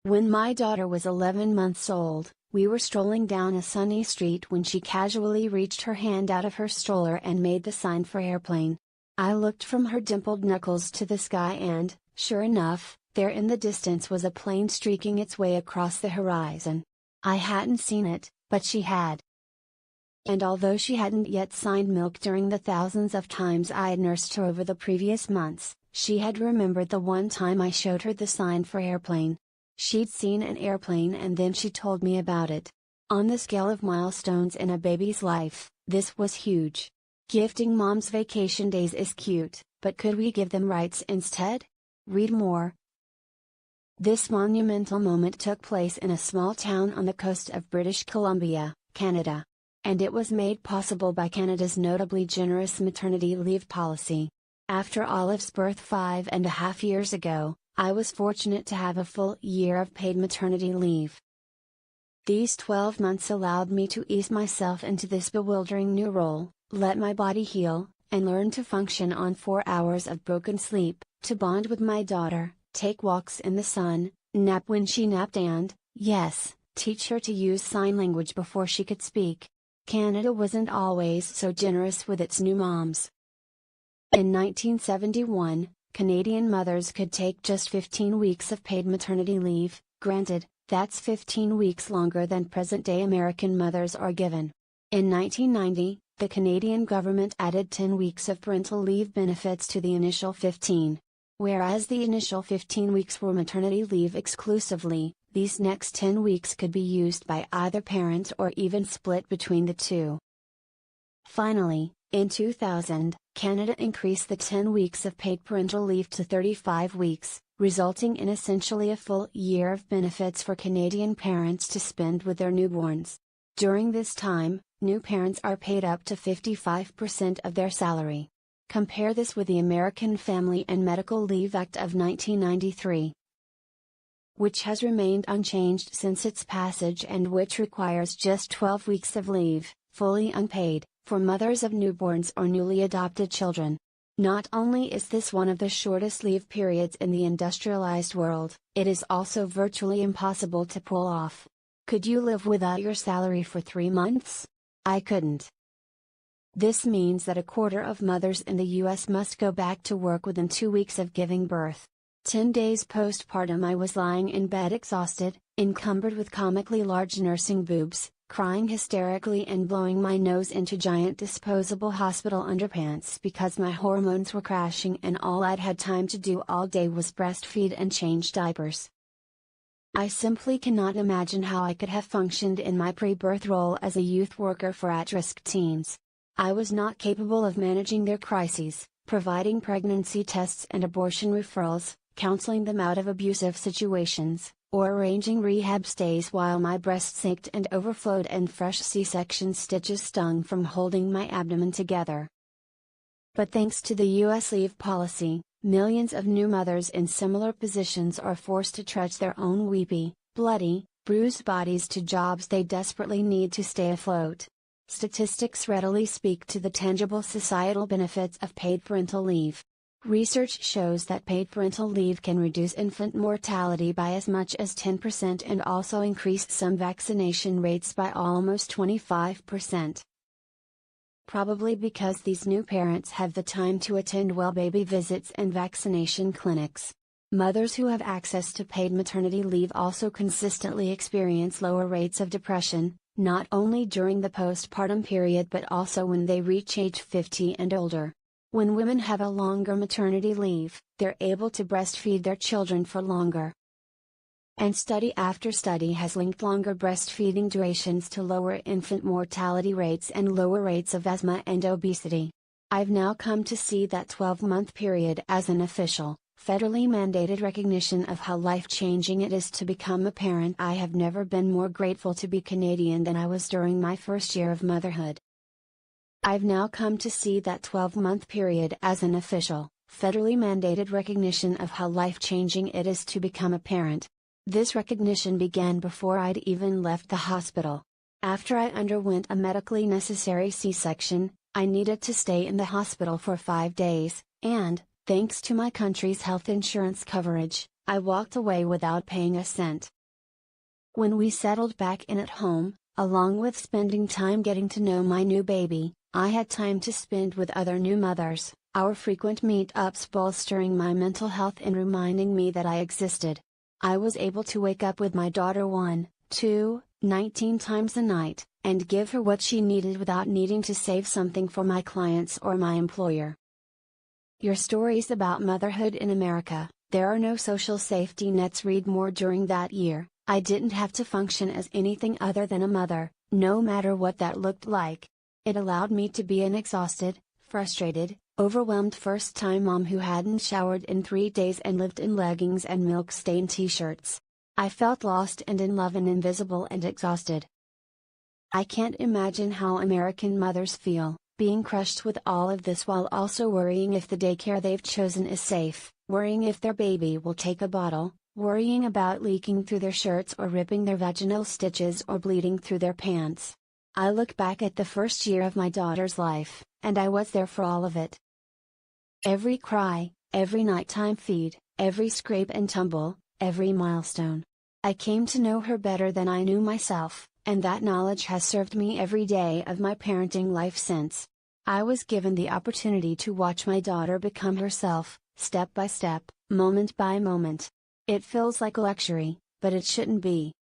When my daughter was 11 months old, we were strolling down a sunny street when she casually reached her hand out of her stroller and made the sign for airplane. I looked from her dimpled knuckles to the sky and, sure enough, there in the distance was a plane streaking its way across the horizon. I hadn't seen it, but she had. And although she hadn't yet signed milk during the thousands of times I had nursed her over the previous months, she had remembered the one time I showed her the sign for airplane. She'd seen an airplane and then she told me about it. On the scale of milestones in a baby's life, this was huge. Gifting moms vacation days is cute, but could we give them rights instead? Read more. This monumental moment took place in a small town on the coast of British Columbia, Canada. And it was made possible by Canada's notably generous maternity leave policy. After Olive's birth 5.5 years ago, I was fortunate to have a full year of paid maternity leave. These 12 months allowed me to ease myself into this bewildering new role, let my body heal, and learn to function on 4 hours of broken sleep, to bond with my daughter, take walks in the sun, nap when she napped and, yes, teach her to use sign language before she could speak. Canada wasn't always so generous with its new moms. In 1971, Canadian mothers could take just 15 weeks of paid maternity leave, granted, that's 15 weeks longer than present-day American mothers are given. In 1990, the Canadian government added 10 weeks of parental leave benefits to the initial 15. Whereas the initial 15 weeks were maternity leave exclusively, these next 10 weeks could be used by either parent or even split between the two. Finally, in 2000, Canada increased the 10 weeks of paid parental leave to 35 weeks, resulting in essentially a full year of benefits for Canadian parents to spend with their newborns. During this time, new parents are paid up to 55% of their salary. Compare this with the American Family and Medical Leave Act of 1993, which has remained unchanged since its passage and which requires just 12 weeks of leave, fully unpaid, for mothers of newborns or newly adopted children. Not only is this one of the shortest leave periods in the industrialized world, it is also virtually impossible to pull off. Could you live without your salary for 3 months? I couldn't. This means that a quarter of mothers in the US must go back to work within 2 weeks of giving birth. 10 days postpartum I was lying in bed exhausted, encumbered with comically large nursing boobs, crying hysterically and blowing my nose into giant disposable hospital underpants because my hormones were crashing and all I'd had time to do all day was breastfeed and change diapers. I simply cannot imagine how I could have functioned in my pre-birth role as a youth worker for at-risk teens. I was not capable of managing their crises, providing pregnancy tests and abortion referrals, counseling them out of abusive situations, or arranging rehab stays while my breasts ached and overflowed and fresh C-section stitches stung from holding my abdomen together. But thanks to the US leave policy, millions of new mothers in similar positions are forced to trudge their own weepy, bloody, bruised bodies to jobs they desperately need to stay afloat. Statistics readily speak to the tangible societal benefits of paid parental leave. Research shows that paid parental leave can reduce infant mortality by as much as 10% and also increase some vaccination rates by almost 25%. Probably because these new parents have the time to attend well baby visits and vaccination clinics. Mothers who have access to paid maternity leave also consistently experience lower rates of depression, not only during the postpartum period but also when they reach age 50 and older. When women have a longer maternity leave, they're able to breastfeed their children for longer. And study after study has linked longer breastfeeding durations to lower infant mortality rates and lower rates of asthma and obesity. I've now come to see that 12-month period as an official, federally mandated recognition of how life-changing it is to become a parent. I have never been more grateful to be Canadian than I was during my first year of motherhood. I've now come to see that 12-month period as an official, federally mandated recognition of how life-changing it is to become a parent. This recognition began before I'd even left the hospital. After I underwent a medically necessary C-section, I needed to stay in the hospital for 5 days, and, thanks to my country's health insurance coverage, I walked away without paying a cent. When we settled back in at home, along with spending time getting to know my new baby, I had time to spend with other new mothers, our frequent meetups bolstering my mental health and reminding me that I existed. I was able to wake up with my daughter 1, 2, 19 times a night, and give her what she needed without needing to save something for my clients or my employer. Your stories about motherhood in America, there are no social safety nets. Read more. During that year, I didn't have to function as anything other than a mother, no matter what that looked like. It allowed me to be an exhausted, frustrated, overwhelmed first-time mom who hadn't showered in 3 days and lived in leggings and milk-stained t-shirts. I felt lost and in love and invisible and exhausted. I can't imagine how American mothers feel, being crushed with all of this while also worrying if the daycare they've chosen is safe, worrying if their baby will take a bottle, worrying about leaking through their shirts or ripping their vaginal stitches or bleeding through their pants. I look back at the first year of my daughter's life, and I was there for all of it. Every cry, every nighttime feed, every scrape and tumble, every milestone. I came to know her better than I knew myself, and that knowledge has served me every day of my parenting life since. I was given the opportunity to watch my daughter become herself, step by step, moment by moment. It feels like a luxury, but it shouldn't be.